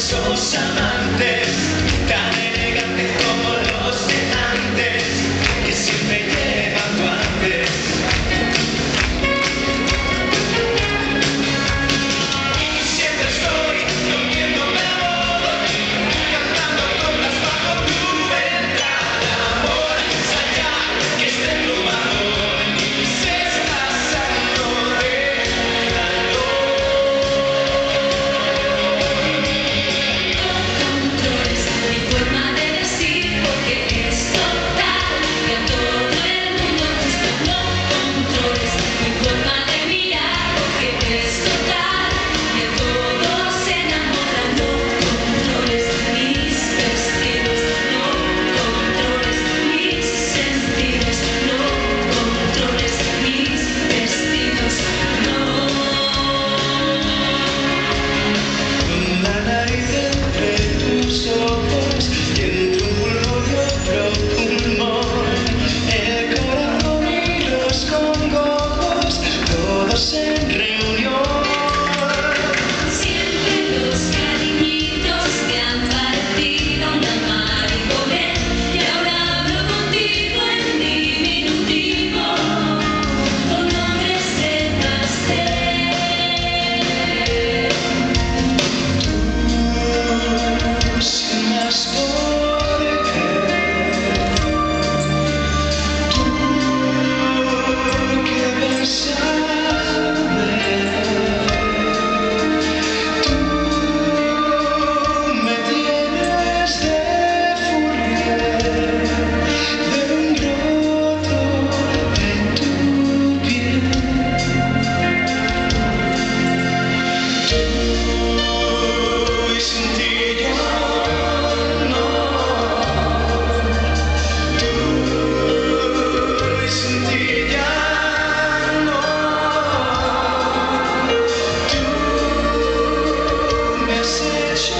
esos amantes tan elegantes como los de antes, que siempre llevan guantes. Y siempre estoy rompiéndome amor, cantando coplas bajo tu ventana, amor, allá que esté tu amor, y se está pasando de Mi forma de vestir, porque es total, y a todo el mundo gusta. No controles mi forma de mirar, porque es total, y a todos se enamoran. No controles mis vestidos, no controles mis sentidos, no controles mis vestidos, no. la nariz entre tus ojos y entre un pulmón y otro pulmón, el corazón y los congojos, todos en reunión. Siempre los cariñitos que han partido una mar y comer, y ahora hablo contigo en diminutivo, con nombres de pastel. Sin más por qué, tú que besarme, tú me tienes de furia, de un broto en tu piel. Tú y sin ti yo no. Tú y sin ti ya no. Tú me has hecho